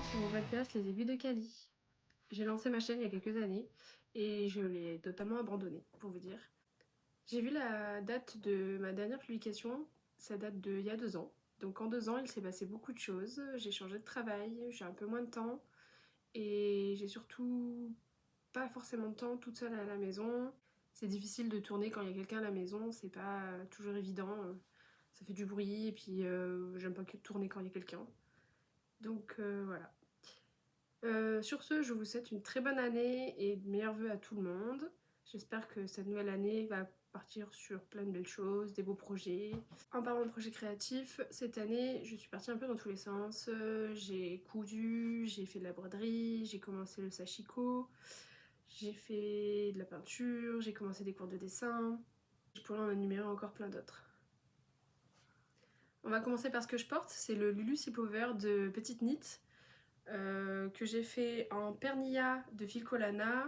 Sur mon podcast Les Aiguilles de Cali. J'ai lancé ma chaîne il y a quelques années et je l'ai totalement abandonnée, pour vous dire. J'ai vu la date de ma dernière publication, ça date d'il y a 2 ans. Donc en 2 ans, il s'est passé beaucoup de choses. J'ai changé de travail, j'ai un peu moins de temps et j'ai surtout pas forcément de temps toute seule à la maison. C'est difficile de tourner quand il y a quelqu'un à la maison, c'est pas toujours évident. Ça fait du bruit et puis j'aime pas que tourner quand il y a quelqu'un. Donc voilà. Sur ce, je vous souhaite une très bonne année et de meilleurs vœux à tout le monde. J'espère que cette nouvelle année va partir sur plein de belles choses, des beaux projets. En parlant de projets créatifs, cette année, je suis partie un peu dans tous les sens. J'ai cousu, j'ai fait de la broderie, j'ai commencé le sashiko, j'ai fait de la peinture, j'ai commencé des cours de dessin. Je pourrais en énumérer encore plein d'autres. On va commencer par ce que je porte, c'est le Lulu Sleepover de Petite Knit. Que j'ai fait en pernilla de Filcolana,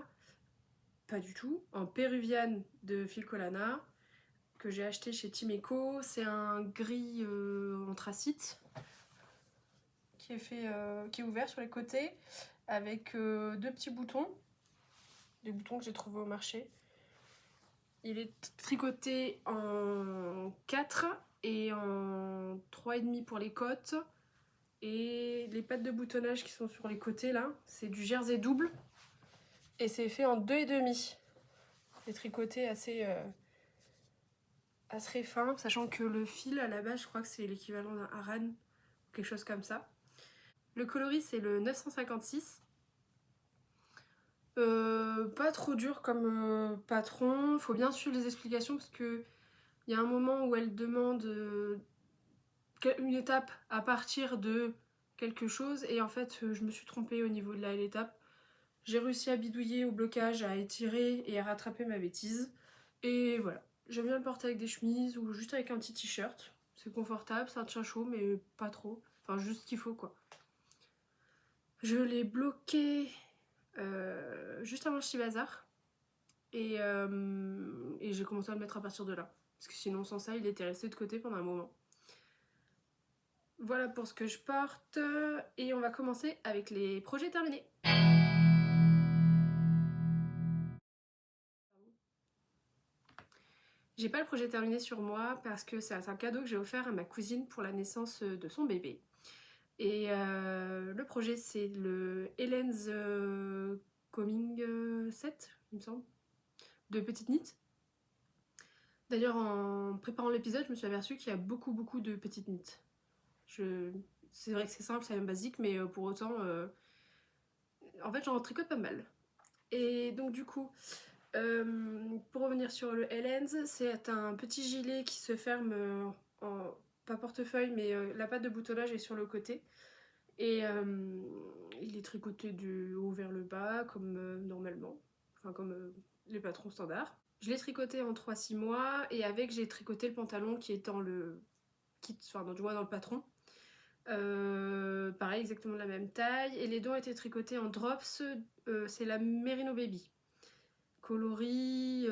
pas du tout, en péruviane de Filcolana, que j'ai acheté chez Timeco. C'est un gris anthracite qui est ouvert sur les côtés avec deux petits boutons, des boutons que j'ai trouvés au marché. Il est tricoté en 4 et en 3,5 pour les côtes. Et les pattes de boutonnage qui sont sur les côtés là, c'est du jersey double. Et c'est fait en 2,5. C'est tricoté assez fin, sachant que le fil à la base, je crois que c'est l'équivalent d'un haran, quelque chose comme ça. Le coloris, c'est le 956. Pas trop dur comme patron. Faut bien suivre les explications parce que il y a un moment où elle demande une étape à partir de quelque chose et en fait je me suis trompée au niveau de l'étape. J'ai réussi à bidouiller au blocage, à étirer et à rattraper ma bêtise. Et voilà. J'aime bien le porter avec des chemises ou juste avec un petit t-shirt. C'est confortable, ça tient chaud mais pas trop. Enfin juste ce qu'il faut quoi. Je l'ai bloqué juste avant le Chibazar. Et j'ai commencé à le mettre à partir de là. Parce que sinon sans ça il était resté de côté pendant un moment. Voilà pour ce que je porte. Et on va commencer avec les projets terminés. J'ai pas le projet terminé sur moi parce que c'est un cadeau que j'ai offert à ma cousine pour la naissance de son bébé. Et le projet c'est le Helen's Coming Set, il me semble, de Petite Knit. D'ailleurs en préparant l'épisode je me suis aperçue qu'il y a beaucoup de Petites Knit. C'est vrai que c'est simple, c'est même basique, mais pour autant, en fait j'en tricote pas mal. Et donc du coup, pour revenir sur le Helen's, c'est un petit gilet qui se ferme en pas portefeuille, mais la patte de boutonnage est sur le côté. Et il est tricoté du haut vers le bas, comme normalement, enfin comme les patrons standards. Je l'ai tricoté en 3-6 mois, et avec j'ai tricoté le pantalon qui est dans le kit, enfin du moins dans le patron. Pareil, exactement la même taille. Et les dos ont été tricotés en drops, c'est la Merino Baby. Coloris,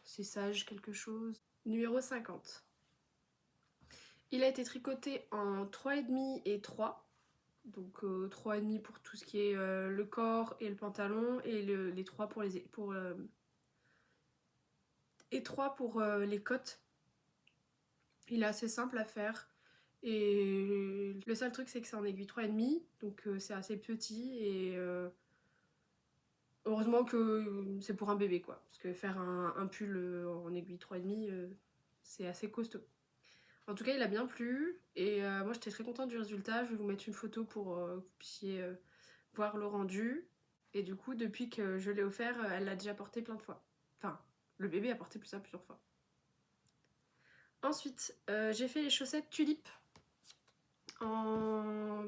c'est sage quelque chose. Numéro 50. Il a été tricoté en 3,5 et 3. Donc 3,5 pour tout ce qui est le corps et le pantalon. Et les 3 pour et 3 pour les côtes. Il est assez simple à faire. Et le seul truc c'est que c'est en aiguille 3,5. Donc c'est assez petit et... heureusement que c'est pour un bébé quoi, parce que faire un pull en aiguille 3,5 c'est assez costaud. En tout cas il a bien plu et moi j'étais très contente du résultat, je vais vous mettre une photo pour que vous puissiez voir le rendu. Et du coup depuis que je l'ai offert, elle l'a déjà porté plein de fois. Enfin, le bébé a porté ça plusieurs fois. Ensuite, j'ai fait les chaussettes Tulip en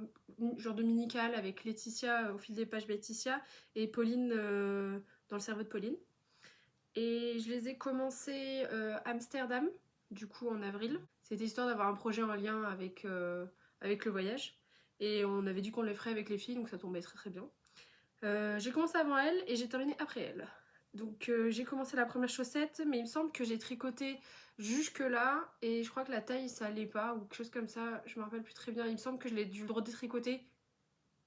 genre de mini-cale avec Laetitia au fil des pages Laetitia et Pauline dans le cerveau de Pauline. Et je les ai commencés Amsterdam, du coup en avril. C'était histoire d'avoir un projet en lien avec le voyage. Et on avait dit qu'on les ferait avec les filles, donc ça tombait très bien. J'ai commencé avant elle et j'ai terminé après elle. Donc j'ai commencé la première chaussette, mais il me semble que j'ai tricoté jusque là et je crois que la taille ça allait pas ou quelque chose comme ça, je me rappelle plus très bien. Il me semble que je l'ai dû le redétricoter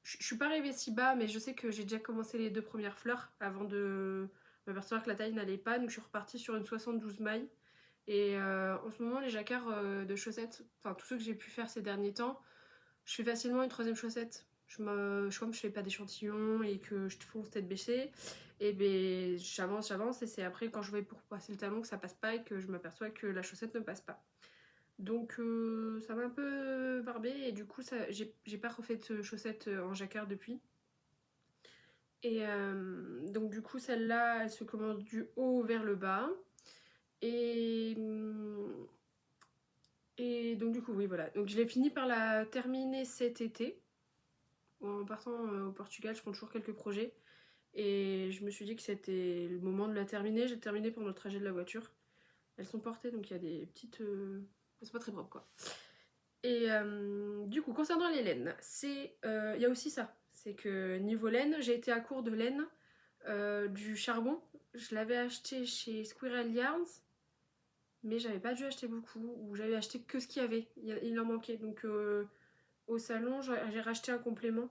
je suis pas arrivée si bas, mais je sais que j'ai déjà commencé les 2 premières fleurs avant de m'apercevoir que la taille n'allait pas, donc je suis repartie sur une 72 mailles. Et en ce moment, les jacquards de chaussettes, enfin tous ceux que j'ai pu faire ces derniers temps, je fais facilement une 3e chaussette. Comme je fais pas d'échantillon et que je fonce tête baissée, et ben j'avance et c'est après quand je vais pour passer le talon que ça passe pas et que je m'aperçois que la chaussette ne passe pas. Donc ça m'a un peu barbé et du coup j'ai pas refait de chaussettes en jacquard depuis. Et donc du coup celle-là elle se commande du haut vers le bas. Et, et donc du coup oui voilà. Donc je l'ai fini par la terminer cet été. En partant au Portugal je prends toujours quelques projets. Et je me suis dit que c'était le moment de la terminer. J'ai terminé pendant le trajet de la voiture. Elles sont portées donc il y a des petites... c'est pas très propre quoi. Et du coup, concernant les laines, il y a aussi ça. C'est que niveau laine, j'ai été à court de laine du charbon. Je l'avais acheté chez Squirrel Yarns, mais j'avais pas dû acheter beaucoup, ou j'avais acheté que ce qu'il y avait. Il en manquait. Donc au salon, j'ai racheté un complément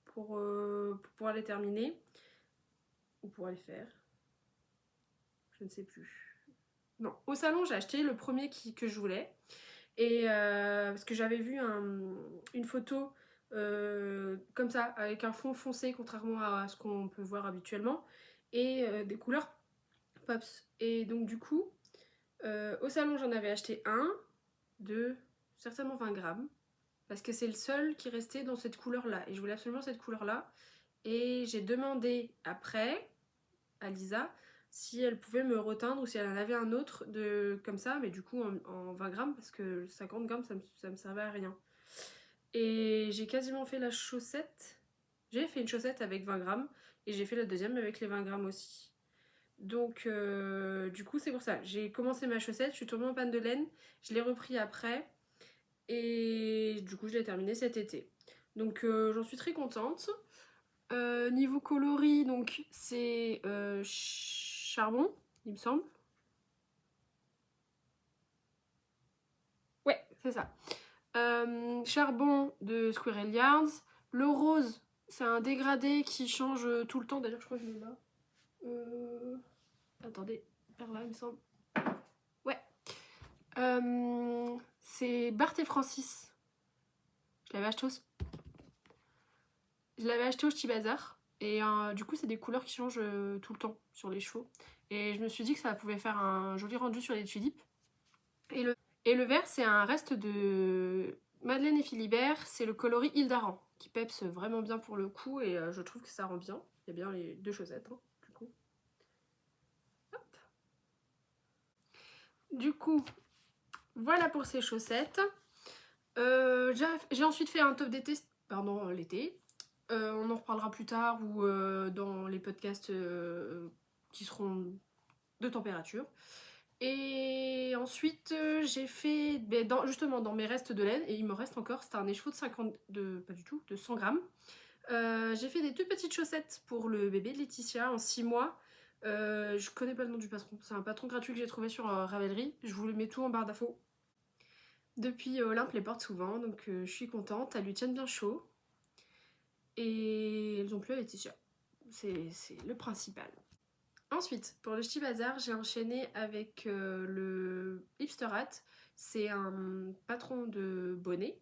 pour pouvoir les terminer. Ou pour les faire. Je ne sais plus. Non, au salon, j'ai acheté le premier que je voulais. Et parce que j'avais vu une photo comme ça, avec un fond foncé, contrairement à ce qu'on peut voir habituellement, et des couleurs pops. Et donc du coup, au salon j'en avais acheté un, de certainement 20 grammes, parce que c'est le seul qui restait dans cette couleur-là. Et je voulais absolument cette couleur-là. Et j'ai demandé après à Lisa si elle pouvait me reteindre ou si elle en avait un autre comme ça, mais du coup en 20 grammes, parce que 50 grammes ça me servait à rien. Et j'ai quasiment fait la chaussette. J'ai fait une chaussette avec 20 grammes et j'ai fait la deuxième avec les 20 grammes aussi. Donc du coup c'est pour ça. J'ai commencé ma chaussette, je suis tombée en panne de laine, je l'ai repris après et du coup je l'ai terminée cet été. Donc j'en suis très contente. Niveau coloris, donc c'est charbon, il me semble. Ouais, c'est ça. Charbon de Squirrel Yards. Le rose, c'est un dégradé qui change tout le temps. D'ailleurs, je crois que je l'ai là. Attendez, par là, il me semble. Ouais. C'est Bart et Francis. Je l'avais acheté au Ch'ti Bazar. Et du coup, c'est des couleurs qui changent tout le temps sur les chevaux. Et je me suis dit que ça pouvait faire un joli rendu sur les tulipes. Et le vert, c'est un reste de Madeleine et Philibert. C'est le coloris Hildaran, qui peps vraiment bien pour le coup. Et je trouve que ça rend bien. Il y a bien les 2 chaussettes, hein, du coup. Hop. Du coup, voilà pour ces chaussettes. J'ai ensuite fait un top d'été, pardon, l'été. On en reparlera plus tard ou dans les podcasts qui seront de température. Et ensuite j'ai fait justement dans mes restes de laine, et il me reste encore, c'était un écheveau pas du tout, de 100 grammes. J'ai fait des toutes petites chaussettes pour le bébé de Laetitia en 6 mois. Je connais pas le nom du patron, c'est un patron gratuit que j'ai trouvé sur Ravelry. Je vous le mets tout en barre d'infos. Depuis Olympe les porte souvent, donc je suis contente, elles lui tiennent bien chaud. Et elles ont plu à Laetitia. C'est le principal. Ensuite, pour le Ch'ti Bazar, j'ai enchaîné avec le Hipster Hat. C'est un patron de bonnets,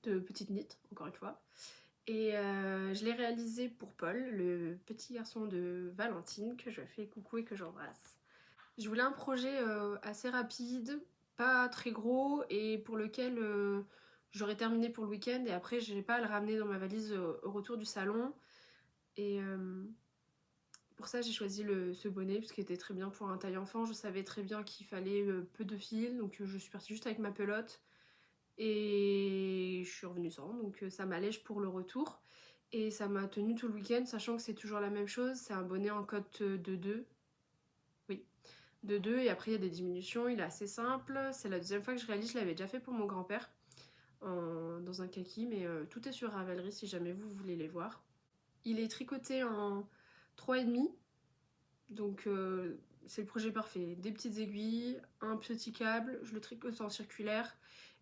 de petites knits, encore une fois. Et je l'ai réalisé pour Paul, le petit garçon de Valentine, que je fais coucou et que j'embrasse. Je voulais un projet assez rapide, pas très gros, et pour lequel j'aurais terminé pour le week-end, et après je n'ai pas à le ramener dans ma valise au retour du salon. Et pour ça j'ai choisi ce bonnet, parce qu'il était très bien pour un taille enfant. Je savais très bien qu'il fallait peu de fil, donc je suis partie juste avec ma pelote. Et je suis revenue sans, donc ça m'allège pour le retour. Et ça m'a tenu tout le week-end, sachant que c'est toujours la même chose. C'est un bonnet en cotte de 2. Oui, de 2, et après il y a des diminutions. Il est assez simple. C'est la deuxième fois que je réalise, je l'avais déjà fait pour mon grand-père dans un kaki, mais tout est sur Ravelry si jamais vous voulez les voir. Il est tricoté en 3,5, donc c'est le projet parfait. Des petites aiguilles, un petit câble, je le tricote en circulaire,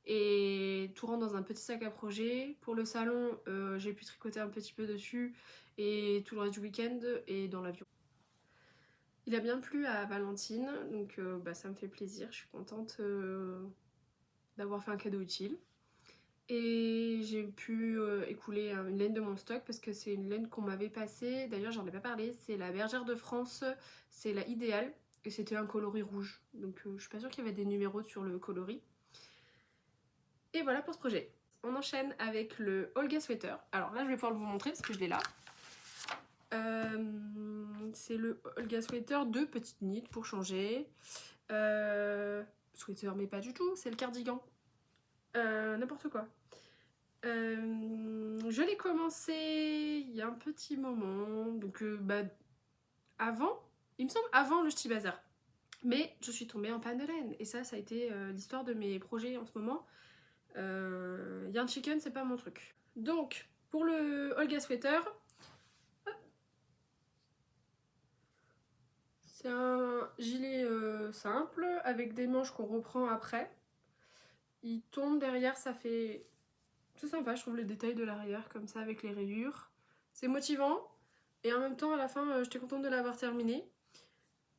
et tout rentre dans un petit sac à projet. Pour le salon, j'ai pu tricoter un petit peu dessus et tout le reste du week-end et dans l'avion. Il a bien plu à Valentine, donc ça me fait plaisir, je suis contente d'avoir fait un cadeau utile. Et j'ai pu écouler une laine de mon stock parce que c'est une laine qu'on m'avait passée, d'ailleurs j'en ai pas parlé, c'est la Bergère de France, c'est la Idéale et c'était un coloris rouge, donc je suis pas sûre qu'il y avait des numéros sur le coloris. Et voilà pour ce projet. On enchaîne avec le Olga Sweater. Alors là je vais pouvoir vous montrer parce que je l'ai là. C'est le Olga Sweater de petite knit pour changer. Sweater mais pas du tout, c'est le cardigan. N'importe quoi. Je l'ai commencé il y a un petit moment, donc avant, il me semble avant le Ch'ti Bazar. Mais je suis tombée en panne de laine et ça a été l'histoire de mes projets en ce moment. Yarn Chicken, c'est pas mon truc. Donc, pour le Olga Sweater, c'est un gilet simple avec des manches qu'on reprend après. Il tombe derrière, ça fait... C'est sympa, je trouve les détails de l'arrière comme ça avec les rayures. C'est motivant et en même temps à la fin j'étais contente de l'avoir terminé.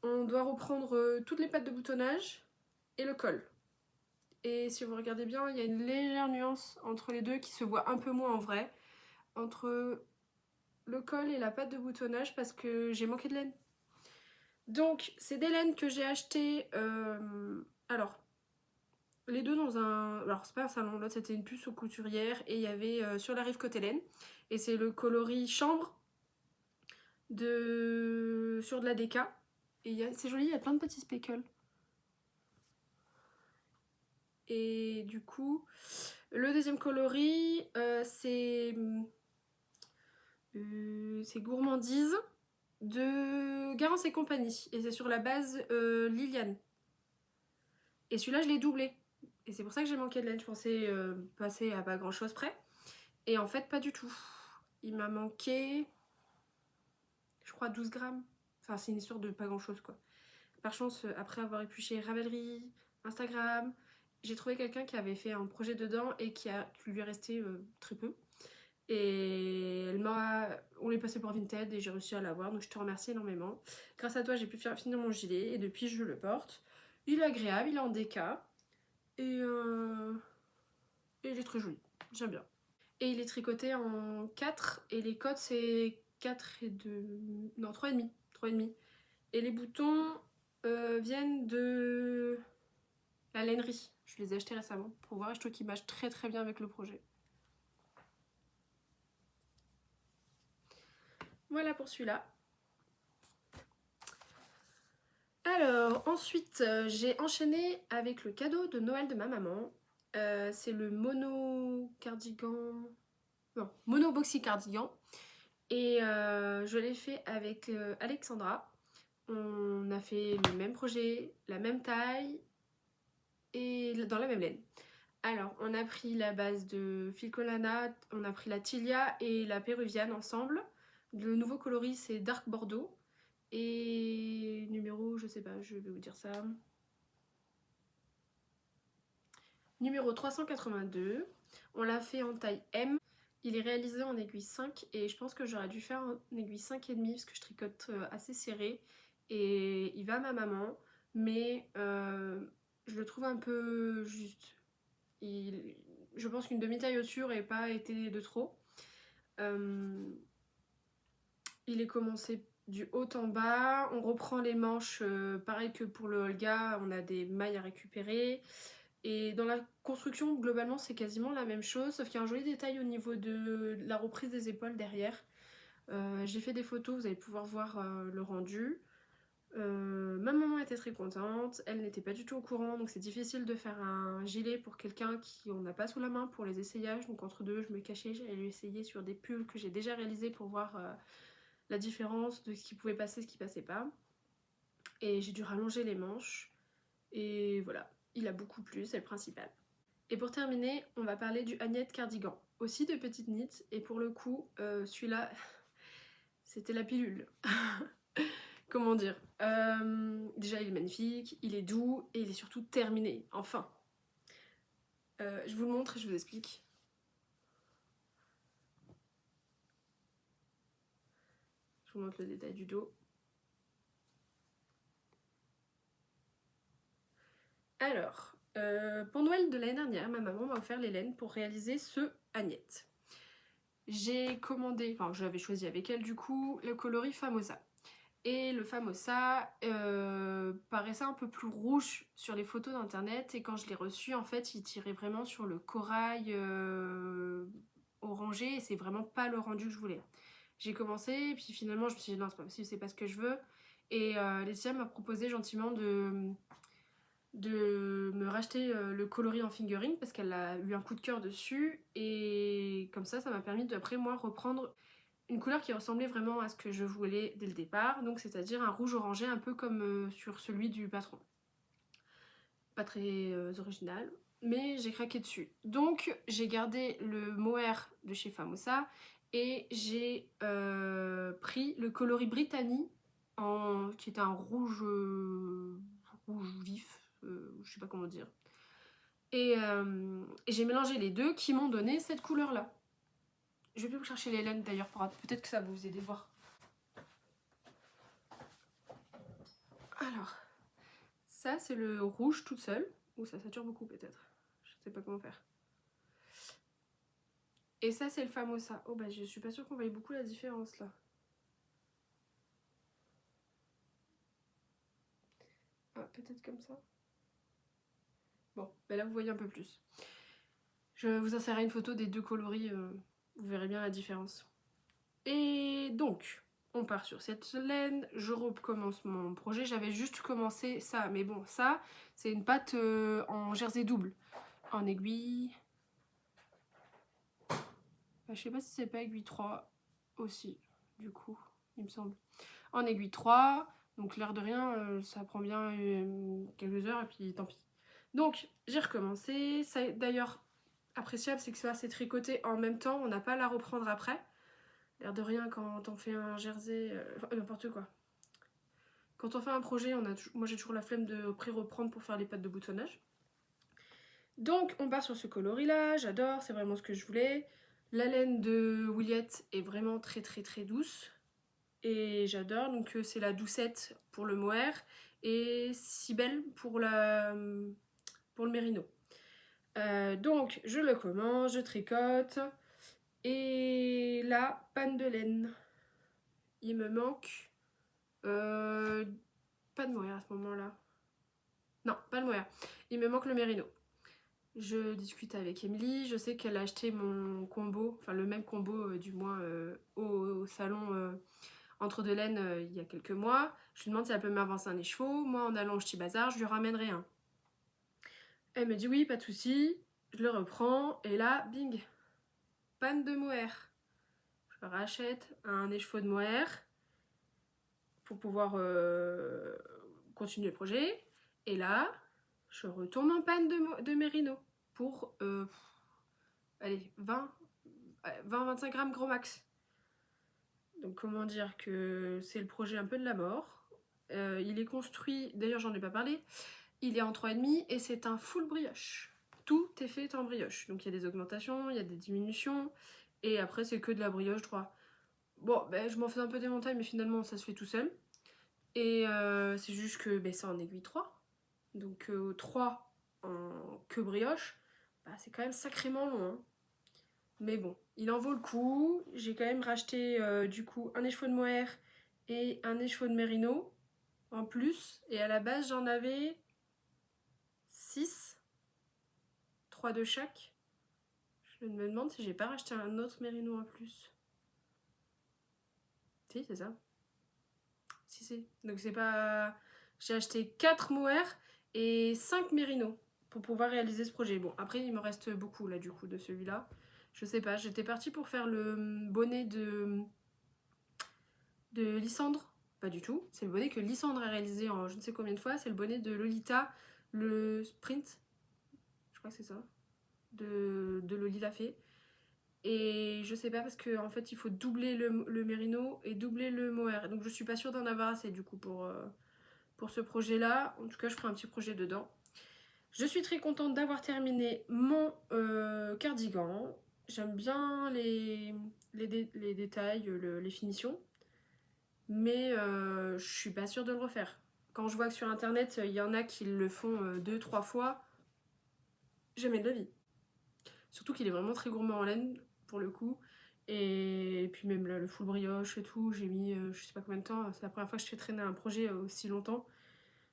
On doit reprendre toutes les pattes de boutonnage et le col. Et si vous regardez bien, il y a une légère nuance entre les deux qui se voit un peu moins en vrai. Entre le col et la patte de boutonnage parce que j'ai manqué de laine. Donc c'est des laines que j'ai achetées... Alors, les deux dans un... Alors c'est pas un salon, l'autre c'était une puce aux couturières et il y avait sur la rive côté laine. Et c'est le coloris chambre sur de la DK. Et c'est joli, il y a plein de petits speckles. Et du coup, le deuxième coloris, c'est Gourmandise de Garance et compagnie. Et c'est sur la base Liliane. Et celui-là, je l'ai doublé. Et c'est pour ça que j'ai manqué de laine. Je pensais passer à pas grand chose près. Et en fait, pas du tout. Il m'a manqué, je crois, 12 grammes. Enfin, c'est une histoire de pas grand chose, quoi. Par chance, après avoir épluché Ravelry, Instagram, j'ai trouvé quelqu'un qui avait fait un projet dedans et qui lui est resté très peu. Et on l'est passé pour Vinted et j'ai réussi à l'avoir, donc je te remercie énormément. Grâce à toi, j'ai pu finir mon gilet et depuis, je le porte. Il est agréable, il est en déca et il est très joli, j'aime bien. Et il est tricoté en 4 et les codes c'est 4 et 2... Non, 3,5. 3,5. Et les boutons viennent de la lainerie. Je les ai achetés récemment pour voir et je trouve qu'ils matchent très très bien avec le projet. Voilà pour celui-là. Alors ensuite j'ai enchaîné avec le cadeau de Noël de ma maman. C'est le mono cardigan... Non, mono boxy cardigan. Et je l'ai fait avec Alexandra. On a fait le même projet, la même taille et dans la même laine. Alors, on a pris la base de Filcolana, on a pris la Tilia et la Péruvienne ensemble. Le nouveau coloris, c'est Dark Bordeaux. Et numéro, je sais pas, je vais vous dire ça. Numéro 382. On l'a fait en taille M. Il est réalisé en aiguille 5 et je pense que j'aurais dû faire en aiguille 5,5 parce que je tricote assez serré. Et il va à ma maman, mais je le trouve un peu juste. Je pense qu'une demi-taille au-dessus n'aurait pas été de trop. Il est commencé du haut en bas. On reprend les manches, pareil que pour le Olga, on a des mailles à récupérer. Et dans la construction, globalement, c'est quasiment la même chose, sauf qu'il y a un joli détail au niveau de la reprise des épaules derrière. J'ai fait des photos, vous allez pouvoir voir le rendu. Ma maman était très contente, elle n'était pas du tout au courant, donc c'est difficile de faire un gilet pour quelqu'un qui on n'a pas sous la main pour les essayages. Donc entre deux, je me cachais, j'allais lui essayer sur des pulls que j'ai déjà réalisés pour voir la différence de ce qui pouvait passer, ce qui passait pas. Et j'ai dû rallonger les manches, et voilà, il a beaucoup plu, c'est le principal. Et pour terminer, on va parler du Agnette Cardigan, aussi de petite knit, et pour le coup, celui-là, c'était la pilule. Comment dire, déjà il est magnifique, il est doux et il est surtout terminé, enfin. Je vous le montre et je vous explique. Je vous montre le détail du dos. Alors, pour Noël de l'année dernière, ma maman m'a offert les laines pour réaliser ce Agnette. J'ai commandé, enfin j'avais choisi avec elle du coup, le coloris Famosa. Et le Famosa paraissait un peu plus rouge sur les photos d'internet et quand je l'ai reçu en fait il tirait vraiment sur le corail orangé et c'est vraiment pas le rendu que je voulais. J'ai commencé et puis finalement je me suis dit non c'est pas possible, c'est pas ce que je veux et Laetitia m'a proposé gentiment de me racheter le coloris en fingering parce qu'elle a eu un coup de cœur dessus et comme ça m'a permis d'après moi reprendre une couleur qui ressemblait vraiment à ce que je voulais dès le départ, donc c'est-à-dire un rouge orangé un peu comme sur celui du patron. Pas très original, mais j'ai craqué dessus. Donc j'ai gardé le mohair de chez Famosa et j'ai pris le coloris Brittany qui est un rouge, rouge vif, je sais pas comment dire. Et j'ai mélangé les deux qui m'ont donné cette couleur-là. Je vais vous chercher les laines d'ailleurs, peut-être que ça va vous aider à voir. Alors, ça c'est le rouge toute seule. Ouh, ça sature beaucoup peut-être. Je sais pas comment faire. Et ça c'est le Famosa. Oh bah je suis pas sûre qu'on voie beaucoup la différence là. Ah, peut-être comme ça. Bon, bah là vous voyez un peu plus. Je vous insérerai une photo des deux coloris, vous verrez bien la différence. Et donc, on part sur cette laine, je recommence mon projet. J'avais juste commencé ça, mais bon, ça, c'est une pâte en jersey double, en aiguille. Bah, je sais pas si c'est pas aiguille 3 aussi, du coup, il me semble. En aiguille 3, donc l'air de rien, ça prend bien quelques heures et puis tant pis. Donc, j'ai recommencé. Ça, d'ailleurs, appréciable, c'est que ça c'est tricoté en même temps, on n'a pas à la reprendre après. L'air de rien, quand on fait un jersey, n'importe quoi. Quand on fait un projet, moi j'ai toujours la flemme de pré-reprendre pour faire les pattes de boutonnage. Donc on part sur ce coloris là, j'adore, c'est vraiment ce que je voulais. La laine de Williette est vraiment très très très douce. Et j'adore, donc c'est la doucette pour le mohair et Cybelle pour le mérino. Donc je le commence, je tricote. Et là, panne de laine. Il me manque pas de mohair à ce moment-là. Non, pas le mohair. Il me manque le mérino. Je discute avec Émilie. Je sais qu'elle a acheté mon combo, enfin le même combo du moins au salon entre deux laines il y a quelques mois. Je lui demande si elle peut m'avancer un écheveau. Moi, en allant au Petit Bazar, je lui ramènerai un. Elle me dit oui, pas de souci. Je le reprends et là, bing, panne de mohair. Je rachète un écheveau de mohair pour pouvoir continuer le projet. Et là, je retombe en panne de mérino pour allez, 20-25 grammes gros max. Donc comment dire que c'est le projet un peu de la mort. Il est construit, d'ailleurs j'en ai pas parlé, il est en 3,5 et c'est un full brioche. Tout est fait en brioche. Donc il y a des augmentations, il y a des diminutions et après c'est que de la brioche droit. Bon, ben, je m'en fais un peu des montagnes mais finalement ça se fait tout seul. Et c'est juste que ben, c'est en aiguille 3. Donc 3 en queue brioche, bah, c'est quand même sacrément long. Hein. Mais bon, il en vaut le coup. J'ai quand même racheté du coup un écheveau de mohair et un écheveau de mérino en plus. Et à la base j'en avais 6, 3 de chaque. Je me demande si j'ai pas racheté un autre mérino en plus. Si, c'est ça. Si. Donc c'est pas... J'ai acheté 4 mohair et 5 mérinos pour pouvoir réaliser ce projet. Bon, après il me reste beaucoup là du coup de celui-là. Je sais pas, j'étais partie pour faire le bonnet de Lysandre. Pas du tout. C'est le bonnet que Lysandre a réalisé en je ne sais combien de fois. C'est le bonnet de Lolita, le sprint. Je crois que c'est ça. De Loli l'a fait. Et je sais pas parce qu'en fait il faut doubler le mérino et doubler le mohair. Donc je suis pas sûre d'en avoir assez du coup pour ce projet là. En tout cas je ferai un petit projet dedans. Je suis très contente d'avoir terminé mon cardigan. J'aime bien les détails, les finitions, mais je suis pas sûre de le refaire. Quand je vois que sur internet, il y en a qui le font 2-3 fois, jamais de la vie. Surtout qu'il est vraiment très gourmand en laine, pour le coup. Et puis même là, le full brioche et tout, j'ai mis je sais pas combien de temps. C'est la première fois que je fais traîner un projet aussi longtemps.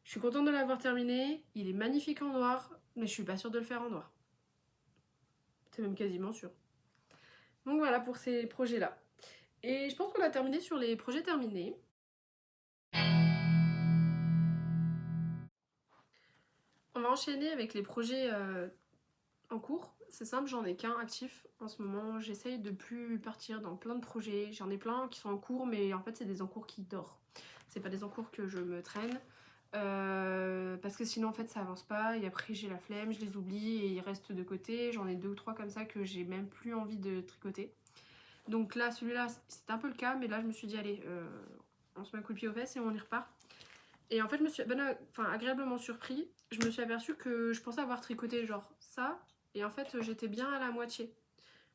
Je suis contente de l'avoir terminé. Il est magnifique en noir, mais je suis pas sûre de le faire en noir. C'est même quasiment sûr. Donc voilà pour ces projets-là. Et je pense qu'on a terminé sur les projets terminés. On va enchaîner avec les projets en cours. C'est simple, j'en ai qu'un actif en ce moment. J'essaye de plus partir dans plein de projets. J'en ai plein qui sont en cours, mais en fait c'est des encours qui dorment. C'est pas des encours que je me traîne. Parce que sinon en fait ça avance pas et après j'ai la flemme, je les oublie et ils restent de côté. J'en ai 2 ou 3 comme ça que j'ai même plus envie de tricoter. Donc là celui-là c'est un peu le cas, mais là je me suis dit allez on se met un coup de pied aux fesses et on y repart. Et en fait je me suis agréablement surpris. Je me suis aperçue que je pensais avoir tricoté genre ça et en fait j'étais bien à la moitié.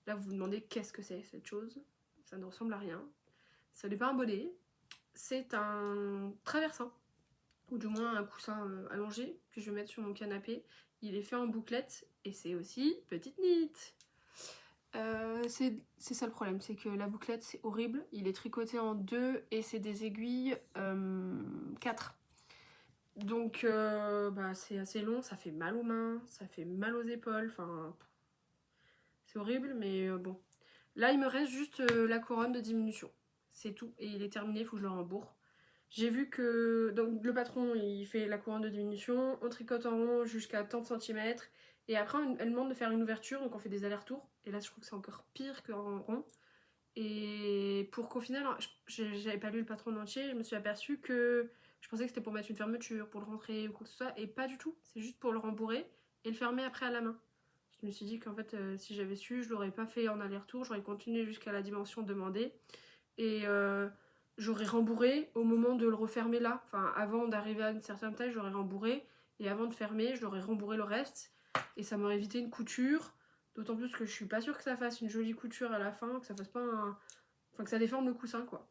Là vous vous demandez qu'est-ce que c'est cette chose. Ça ne ressemble à rien. Ça n'est pas un bonnet, c'est un traversin. Ou du moins un coussin allongé que je vais mettre sur mon canapé. Il est fait en bouclette et c'est aussi petite knit. C'est ça le problème, c'est que la bouclette c'est horrible. Il est tricoté en 2 et c'est des aiguilles 4. Donc c'est assez long, ça fait mal aux mains, ça fait mal aux épaules, enfin c'est horrible mais bon. Là il me reste juste la couronne de diminution, c'est tout et il est terminé, il faut que je le rembourre. J'ai vu que donc, le patron il fait la couronne de diminution, on tricote en rond jusqu'à tant de centimètres et après elle demande de faire une ouverture donc on fait des allers-retours et là je trouve que c'est encore pire qu'en rond. Et pour qu'au final, j'avais pas lu le patron en entier, je me suis aperçue que je pensais que c'était pour mettre une fermeture, pour le rentrer ou quoi que ce soit, et pas du tout. C'est juste pour le rembourrer et le fermer après à la main. Je me suis dit qu'en fait, si j'avais su, je l'aurais pas fait en aller-retour, j'aurais continué jusqu'à la dimension demandée et j'aurais rembourré au moment de le refermer là. Enfin, avant d'arriver à une certaine taille, j'aurais rembourré et avant de fermer, je l'aurais rembourré le reste et ça m'aurait évité une couture. D'autant plus que je suis pas sûre que ça fasse une jolie couture à la fin, que ça fasse pas un... Enfin, que ça déforme le coussin, quoi.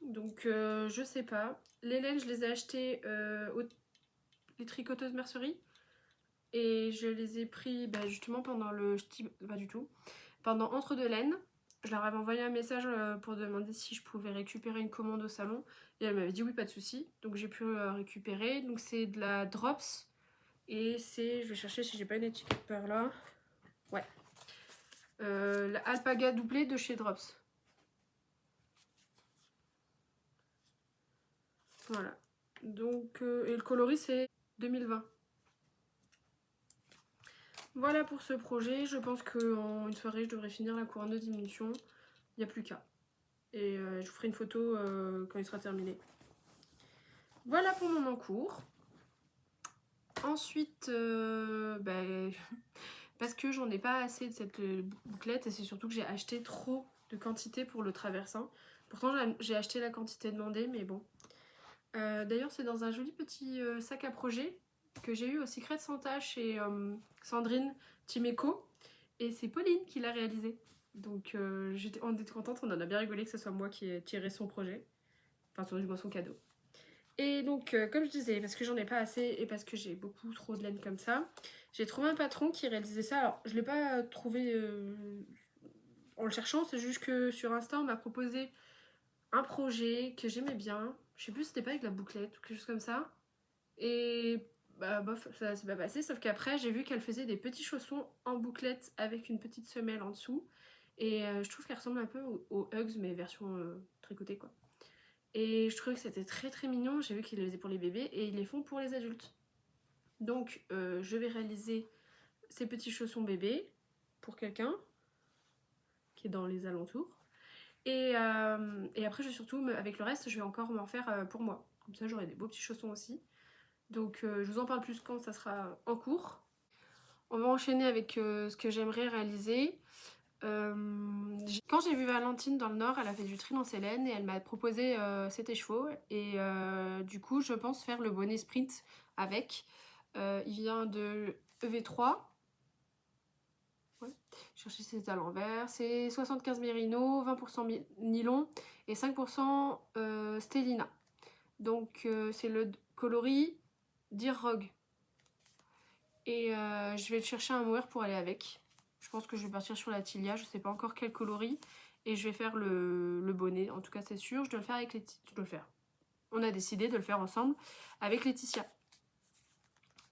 Donc, je sais pas. Les laines, je les ai achetées les tricoteuses mercerie. Et je les ai pris justement pendant le... Pas du tout. Pendant entre deux laines. Je leur avais envoyé un message pour demander si je pouvais récupérer une commande au salon. Et elle m'avait dit oui, pas de souci. Donc j'ai pu récupérer. Donc c'est de la Drops. Et c'est... Je vais chercher si j'ai pas une étiquette par là. Ouais. La Alpaga doublée de chez Drops. Voilà. Donc, et le coloris c'est 2020. Voilà pour ce projet. Je pense qu'en une soirée, je devrais finir la couronne de diminution. Il n'y a plus qu'à. Et je vous ferai une photo quand il sera terminé. Voilà pour mon encours. Ensuite, parce que j'en ai pas assez de cette bouclette et c'est surtout que j'ai acheté trop de quantité pour le traversin. Pourtant, j'ai acheté la quantité demandée, mais bon. D'ailleurs, c'est dans un joli petit sac à projet que j'ai eu au Secret Santa chez Sandrine Timeco. Et c'est Pauline qui l'a réalisé. Donc on était contente, on en a bien rigolé que ce soit moi qui ai tiré son projet. Enfin, du moins son cadeau. Et donc, comme je disais, parce que j'en ai pas assez et parce que j'ai beaucoup trop de laine comme ça, j'ai trouvé un patron qui réalisait ça. Alors, je l'ai pas trouvé en le cherchant, c'est juste que sur Insta, on m'a proposé un projet que j'aimais bien. Je sais plus si c'était pas avec la bouclette ou quelque chose comme ça. Et bof, ça s'est pas passé, sauf qu'après j'ai vu qu'elle faisait des petits chaussons en bouclette avec une petite semelle en dessous. Et je trouve qu'elle ressemble un peu aux Uggs, mais version tricotée quoi. Et je trouvais que c'était très très mignon, j'ai vu qu'ils les faisaient pour les bébés et ils les font pour les adultes. Donc je vais réaliser ces petits chaussons bébés pour quelqu'un qui est dans les alentours. Et après je vais surtout, avec le reste, je vais encore m'en faire pour moi. Comme ça j'aurai des beaux petits chaussons aussi. Donc je vous en parle plus quand ça sera en cours. On va enchaîner avec ce que j'aimerais réaliser. Quand j'ai vu Valentine dans le Nord, elle a fait du tri dans ses laines et elle m'a proposé cet écheveau. Et du coup, je pense faire le bonnet sprint avec. Il vient de EV3. Ouais. Chercher c'est à l'envers. C'est 75 mérino, 20% nylon et 5% stélina. Donc c'est le coloris Dear Rogue. Et je vais chercher un mohair pour aller avec. Je pense que je vais partir sur la Tilia. Je sais pas encore quel coloris. Et je vais faire le bonnet. En tout cas c'est sûr. Je dois le faire avec Laetitia. Je dois le faire. On a décidé de le faire ensemble avec Laetitia.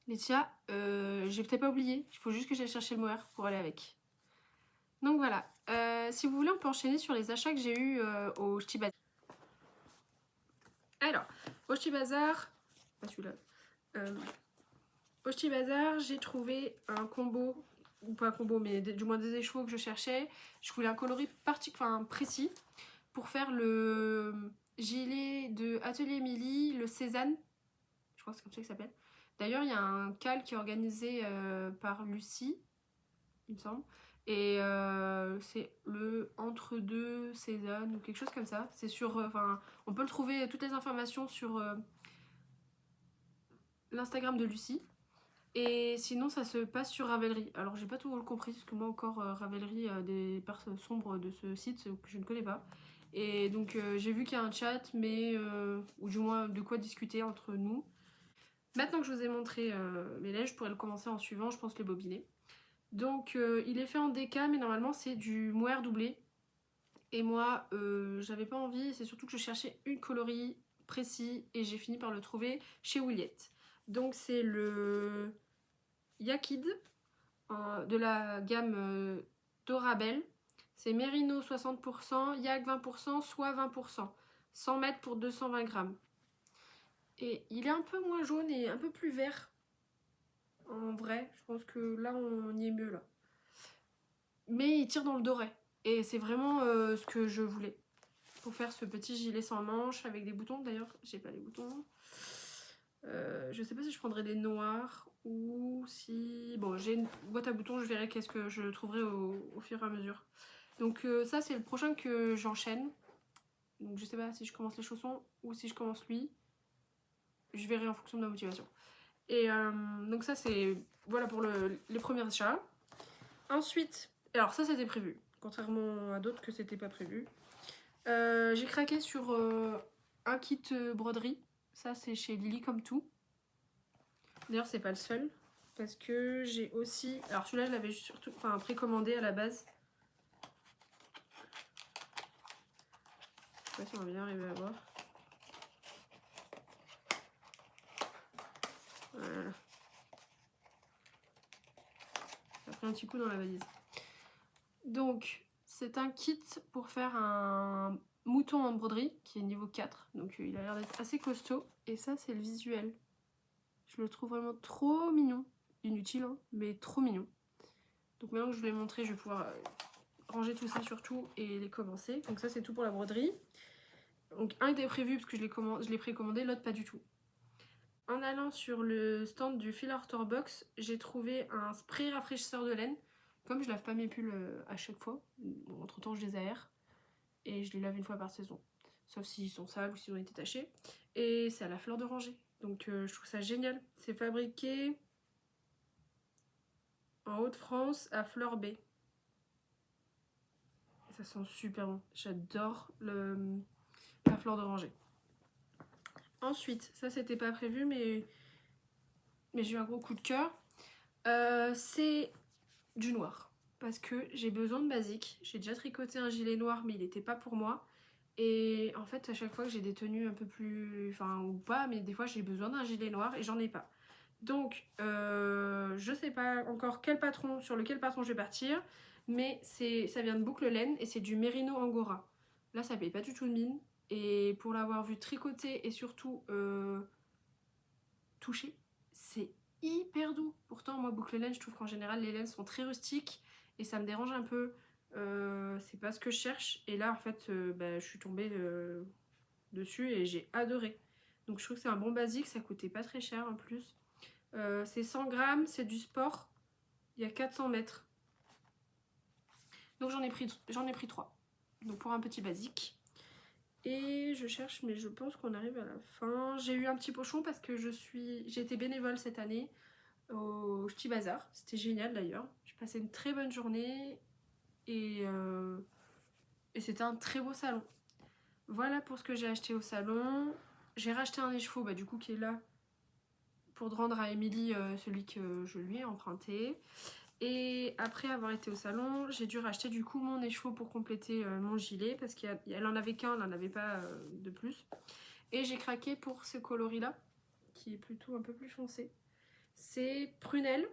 Laetitia, j'ai peut-être pas oublié. Il faut juste que j'aille chercher le mohair pour aller avec. Donc voilà, si vous voulez on peut enchaîner sur les achats que j'ai eu au Ch'ti Bazar. Alors, au Ch'ti Bazar, pas celui-là, au Ch'ti Bazar j'ai trouvé un combo, ou pas un combo mais du moins des écheveaux que je cherchais. Je voulais un coloris précis pour faire le gilet de Atelier Émilie, le Cézanne, je crois que c'est comme ça qu'il s'appelle. D'ailleurs il y a un cal qui est organisé par Lucie, il me semble. Et c'est le entre-deux Cézanne ou quelque chose comme ça. C'est sur. Enfin, on peut le trouver, toutes les informations sur l'Instagram de Lucie. Et sinon, ça se passe sur Ravelry. Alors, j'ai pas tout compris, parce que moi, encore, Ravelry a des parts sombres de ce site que je ne connais pas. Et donc, j'ai vu qu'il y a un chat, mais. Ou du moins, de quoi discuter entre nous. Maintenant que je vous ai montré mes laines, je pourrais le commencer en suivant, je pense, les bobinets. Donc il est fait en déca mais normalement c'est du mohair doublé. Et moi j'avais pas envie, c'est surtout que je cherchais une coloris précis et j'ai fini par le trouver chez Williette. Donc c'est le Yakid de la gamme Dorabel. C'est Merino 60%, Yak 20%, Soie 20%. 100 mètres pour 220 grammes. Et il est un peu moins jaune et un peu plus vert. En vrai, je pense que là on y est mieux là. Mais il tire dans le doré. Et c'est vraiment ce que je voulais. Pour faire ce petit gilet sans manches avec des boutons. D'ailleurs, j'ai pas les boutons. Je sais pas si je prendrais des noirs ou si... Bon, j'ai une boîte à boutons, je verrai qu'est-ce que je trouverai au fur et à mesure. Donc ça, c'est le prochain que j'enchaîne. Donc je sais pas si je commence les chaussons ou si je commence lui. Je verrai en fonction de ma motivation. Et donc ça, c'est... Voilà pour les premiers achats. Ensuite, alors ça c'était prévu, contrairement à d'autres que c'était pas prévu. J'ai craqué sur un kit broderie. Ça c'est chez Lily comme tout. D'ailleurs c'est pas le seul. Parce que j'ai aussi... Alors celui-là je l'avais surtout précommandé à la base. Je sais pas si on va bien arriver à voir. Voilà. Ça a pris un petit coup dans la valise. Donc c'est un kit pour faire un mouton en broderie qui est niveau 4. Donc il a l'air d'être assez costaud. Et ça c'est le visuel. Je le trouve vraiment trop mignon. Inutile, hein, mais trop mignon. Donc maintenant que je vous l'ai montré, je vais pouvoir ranger tout ça surtout et les commencer. Donc ça, c'est tout pour la broderie. Donc un était prévu parce que je l'ai précommandé, l'autre pas du tout. En allant sur le stand du Fil Hortor Box, j'ai trouvé un spray rafraîchisseur de laine. Comme je lave pas mes pulls à chaque fois, bon, entre temps je les aère et je les lave une fois par saison. Sauf s'ils sont sales ou s'ils ont été tachés. Et c'est à la fleur d'oranger. Donc je trouve ça génial. C'est fabriqué en Haute-France à Fleur B. Et ça sent super bon. J'adore la fleur d'oranger. Ensuite, ça c'était pas prévu mais j'ai eu un gros coup de cœur. C'est du noir. Parce que j'ai besoin de basique. J'ai déjà tricoté un gilet noir mais il n'était pas pour moi. Et en fait à chaque fois que j'ai des tenues un peu plus... Enfin ou pas, mais des fois j'ai besoin d'un gilet noir et j'en ai pas. Donc je sais pas encore sur lequel patron je vais partir. Mais ça vient de Boucle Laine et c'est du Merino Angora. Là ça paye pas du tout de mine. Et pour l'avoir vu tricoter et surtout toucher, c'est hyper doux. Pourtant moi Boucle Laine je trouve qu'en général les laines sont très rustiques. Et ça me dérange un peu. C'est pas ce que je cherche. Et là en fait je suis tombée dessus et j'ai adoré. Donc je trouve que c'est un bon basique. Ça coûtait pas très cher en plus. C'est 100 grammes, c'est du sport. Il y a 400 mètres. Donc j'en ai pris 3. Donc pour un petit basique. Et je cherche, mais je pense qu'on arrive à la fin. J'ai eu un petit pochon parce que j'ai été bénévole cette année au Ch'ti Bazar. C'était génial d'ailleurs. J'ai passé une très bonne journée et c'était un très beau salon. Voilà pour ce que j'ai acheté au salon. J'ai racheté un écheveau du coup qui est là pour rendre à Émilie celui que je lui ai emprunté. Et après avoir été au salon, j'ai dû racheter du coup mon écheveau pour compléter mon gilet parce qu'elle en avait qu'un, elle n'en avait pas de plus. Et j'ai craqué pour ce coloris là qui est plutôt un peu plus foncé. C'est prunelle.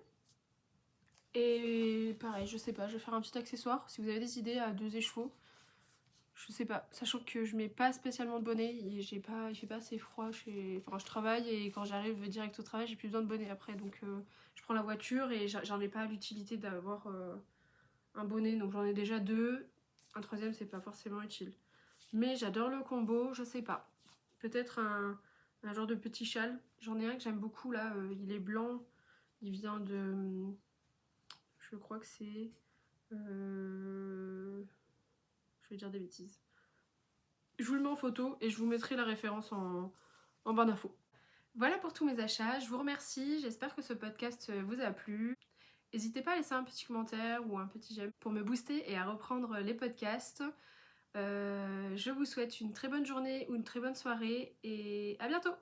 Et pareil, je sais pas, je vais faire un petit accessoire. Si vous avez des idées à 2 écheveaux, je sais pas. Sachant que je mets pas spécialement de bonnet, il fait pas assez froid. Enfin, je travaille et quand j'arrive direct au travail, j'ai plus besoin de bonnet après. Donc je prends la voiture et j'en ai pas l'utilité d'avoir un bonnet. Donc j'en ai déjà 2. Un troisième, c'est pas forcément utile. Mais j'adore le combo, je sais pas. Peut-être un genre de petit châle. J'en ai un que j'aime beaucoup là, il est blanc. Il vient de... Je crois que c'est... je vais dire des bêtises. Je vous le mets en photo et je vous mettrai la référence en barre d'infos. Voilà pour tous mes achats, je vous remercie, j'espère que ce podcast vous a plu. N'hésitez pas à laisser un petit commentaire ou un petit j'aime pour me booster et à reprendre les podcasts. Je vous souhaite une très bonne journée ou une très bonne soirée et à bientôt!